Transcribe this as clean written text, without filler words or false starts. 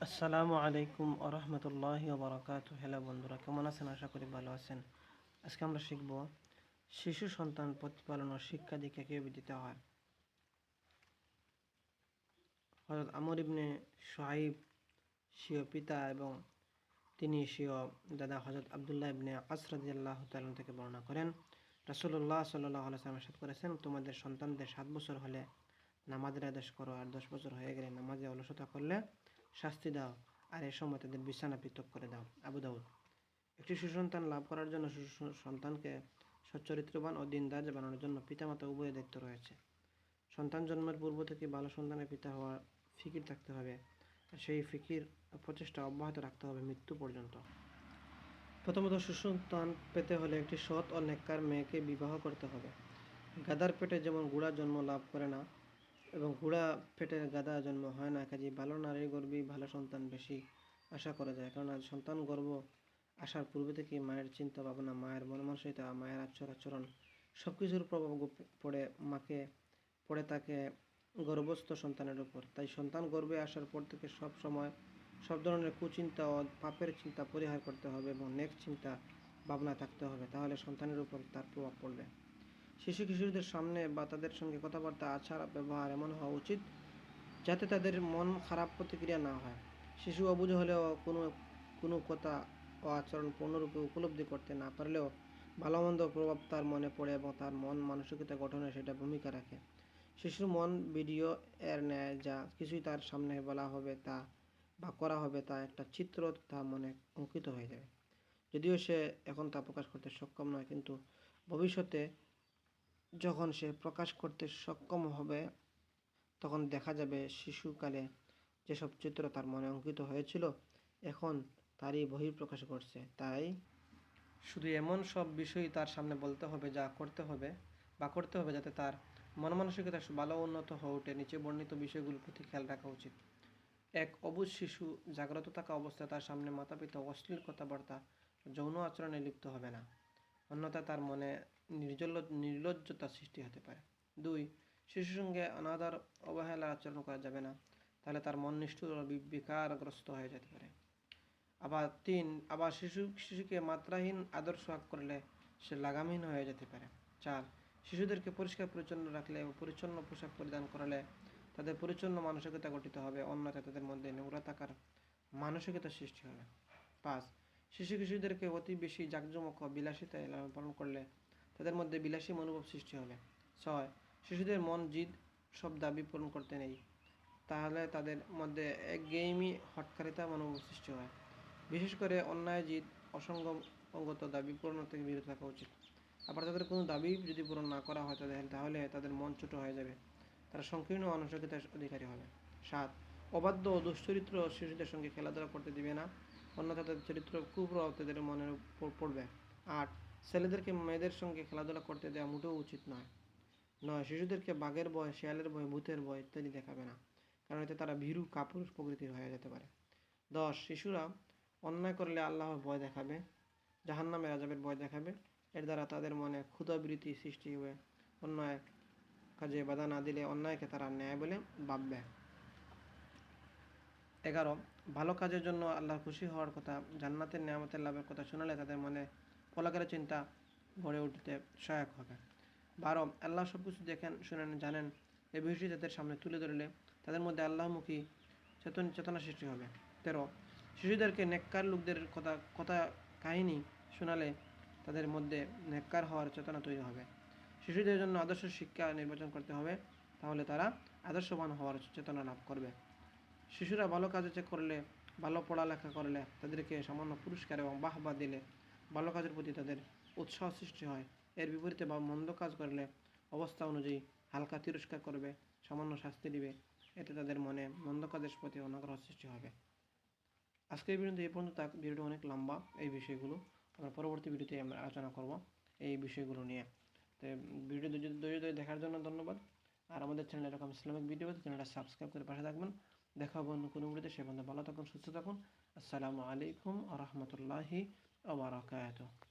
আসসালামু আলাইকুম আরহামতুল্লাহি ওবরাকাতু। হ্যালো বন্ধুরা, কেমন আছেন? আশা করি ভালো আছেন। আজকে আমরা শিখব শিশু সন্তান প্রতিপালন ও শিক্ষা দীক্ষা কীভাবে দিতে হয়। হযরত আমর ইবনে শুআইব স্বীয় পিতা এবং তিনি স্বীয় দাদা হযরত আবদুল্লাহ ইবনে আস রাদিয়াল্লাহু তাআলা থেকে বর্ণনা করেন, রাসূলুল্লাহ সাল্লাল্লাহু আলাইহি ওয়াসাল্লাম ইরশাদ করেছেন, তোমাদের সন্তানদের 7 বছর হলে নামাজের আদেশ করো, আর 10 বছর হয়ে গেলে নামাজে অলসতা করলে শাস্তি দাও, আর এ সময় তাদের বিছানা পৃথক করে দাও। আবু দাউদ। একটি সুসন্তান লাভ করার জন্য সন্তানকে সচ্চরিত্রবান ও দিনদার বানানোর জন্য পিতামাতা উভয়ের দায়িত্ব রয়েছে। সন্তান জন্মের পূর্ব থেকে ভালো সন্তানের পিতা হওয়ার ফিকির থাকতে হবে, আর সেই ফিকির প্রচেষ্টা অব্যাহত রাখতে হবে মৃত্যু পর্যন্ত। প্রথমত, সুসন্তান পেতে হলে একটি সৎ ও নেককার মেয়েকে বিবাহ করতে হবে। গাধার পেটে যেমন ঘোড়া জন্ম লাভ করে না এবং ঘোড়া পেটে গাধা জন্ম হয় না, কাজেই ভালো নারীর গর্ভেই ভালো সন্তান বেশি আশা করা যায়। কারণ সন্তান গর্ভ আসার পূর্বে থেকেই মায়ের চিন্তা ভাবনা, মায়ের মন মানসিকতা, মায়ের আচরণ সব কিছুর প্রভাব পড়ে থাকে গর্ভস্থ সন্তানের উপর। তাই সন্তান গর্ভে আসার পর থেকে সব ধরনের কুচিন্তা ও পাপের চিন্তা পরিহার করতে হবে এবং নেক চিন্তা ভাবনা থাকতে হবে, তাহলে সন্তানের উপর তার প্রভাব পড়বে। কিশোরদের সামনে বা তাদের সঙ্গে কথাবার্তা, আচার ব্যবহার এমন হওয়া উচিত যাতে তাদের মন খারাপ প্রতিক্রিয়া না হয়। শিশু অবুঝ হলেও কোনো কথা ও আচরণ পূর্ণরূপে উপলব্ধি করতে না পারলেও ভালো মন্দ প্রভাব তার মনে পড়ে এবং তার মন মানসিকতা গঠনে সেটা ভূমিকা রাখে। শিশুর মন ভিডিও এর ন্যায়, যা কিছুই তার সামনে বলা হবে তা বা করা হবে তা একটা চিত্র তার মনে অঙ্কিত হয়ে যাবে। যদিও সে এখন তা প্রকাশ করতে সক্ষম নয়, কিন্তু ভবিষ্যতে যখন সে প্রকাশ করতে সক্ষম হবে তখন দেখা যাবে শিশুকালে যেসব চিত্র তার মনে অঙ্কিত হয়েছিল এখন তারই বহিঃপ্রকাশ ঘটছে। তাই শুধু এমন সব বিষয়ই তার সামনে বলতে হবে করতে হবে যাতে তার মন মানসিকতা ভালো উন্নত হয়ে ওঠে। নিচে বর্ণিত বিষয়গুলোর প্রতি খেয়াল রাখা উচিত। এক, অবুঝ শিশু জাগ্রত থাকা অবস্থায় তার সামনে মাতা পিতা অশ্লীল কথাবার্তা, যৌন আচরণে লিপ্ত হবে না, অন্যথায় তার মনে নির্লজ্জতা সৃষ্টি হতে পারে। 2, শিশুর সঙ্গে অনাদর অবহেলা আচরণ করা যাবে না, তাহলে তার মন নিষ্ঠুর ও বিকারগ্রস্ত হয়ে যেতে পারে। 3, শিশুকে মাত্রাহীন আদর সোহাগ করলে সে লাগামহীন হয়ে যেতে পারে। 4, শিশুদেরকে পরিষ্কার পরিচ্ছন্ন রাখলে ও পরিচ্ছন্ন পোশাক পরিধান করালে তাদের পরিচ্ছন্ন মানসিকতা গঠিত হবে, অন্যথায় তাদের মধ্যে নোংরা থাকার মানসিকতা সৃষ্টি হবে। 5, কিশোরদেরকে অতি বেশি জাঁকজমক ও বিলাসিতায় লালন পালন করলে তাদের মধ্যে বিলাসী মনোভাব সৃষ্টি হবে। 6, শিশুদের মন জিদ সব দাবি পূরণ করতে নেই, তাহলে তাদের মধ্যে একঘেয়েমি হঠকারিতা মনোভাব সৃষ্টি হয়। বিশেষ করে অন্যায় জিদ অসঙ্গত দাবি পূরণ থেকে বিরত থাকা উচিত। আবার তাদের কোনো দাবি যদি পূরণ না করা হয় তাহলে তাদের মন ছোট হয়ে যাবে, তারা সংকীর্ণ মানসিকতার অধিকারী হবে। 7, অবাধ্য ও দুশ্চরিত্র শিশুদের সঙ্গে খেলাধুলা করতে দিবে না, অন্যথায় তাদের চরিত্র কুপ্রভাব তাদের মনের উপর পড়বে। 8, ছেলেদেরকে মেয়েদের সঙ্গে খেলাধুলা করতে দেওয়া মোটেও উচিত নয়। 9, শিশুদেরকে বাঘের ভয়, শেয়ালের ভয়, ভূতের ভয় ইত্যাদি দেখাবে না, কারণ এতে তারা ভীরু কাপুরুষ প্রকৃতির হয়ে যেতে পারে। 10, শিশুরা অন্যায় করলে আল্লাহর ভয় দেখাবে, জাহান্নামের আযাবের ভয় দেখাবে, এর দ্বারা তাদের মনে ক্ষুধাবৃত্তি সৃষ্টি হবে, অন্যায় কাজে বাধা না দিলে অন্যায়কে তারা ন্যায় বলে ভাববে। 11, ভালো কাজের জন্য আল্লাহর খুশি হওয়ার কথা, জান্নাতের নেয়ামতের লাভের কথা শোনালে তাদের মনে পরকালের চিন্তা গড়ে উঠতে সহায়ক হবে। 12, আল্লাহ সব কিছু দেখেন, শুনেন, জানেন এই বিষয়টি তাদের সামনে তুলে ধরলে তাদের মধ্যে আল্লাহমুখী চেতনা সৃষ্টি হবে। 13, শিশুদেরকে নেককার লোকদের কথা কাহিনী শোনালে তাদের মধ্যে নেককার হওয়ার চেতনা তৈরি হবে। শিশুদের জন্য আদর্শ শিক্ষা নির্বাচন করতে হবে, তাহলে তারা আদর্শবান হওয়ার চেতনা লাভ করবে। শিশুরা ভালো কাজ করলে, ভালো পড়ালেখা করলে তাদেরকে সামান্য পুরস্কার এবং বাহবা দিলে ভালো কাজের প্রতি তাদের উৎসাহ সৃষ্টি হয়। এর বিপরীতে মন্দ কাজ করলে অবস্থা অনুযায়ী হালকা তিরস্কার করবে, সামান্য শাস্তি দিবে, এতে তাদের মনে মন্দ কাজের প্রতি অনাগ্রহ সৃষ্টি হবে। আজকের ভিডিওতে এই পর্যন্ত। ভিডিওটি অনেক লম্বা, এই বিষয়গুলো আমরা পরবর্তী ভিডিওতে আমরা আলোচনা করব এই বিষয়গুলো নিয়ে। তো ভিডিও ধৈর্য ধরে দেখার জন্য ধন্যবাদ। আর আমাদের চ্যানেল এরকম ইসলামিক ভিডিও চ্যানেলটা সাবস্ক্রাইব করে পাশে থাকবেন। দেখা হবে অন্য কোনো ভিডিওতে, সে পর্যন্ত ভালো থাকুন, সুস্থ থাকুন। আসসালামু আলাইকুম ওয়া রাহমাতুল্লাহি ওয়া বারাকাতুহু।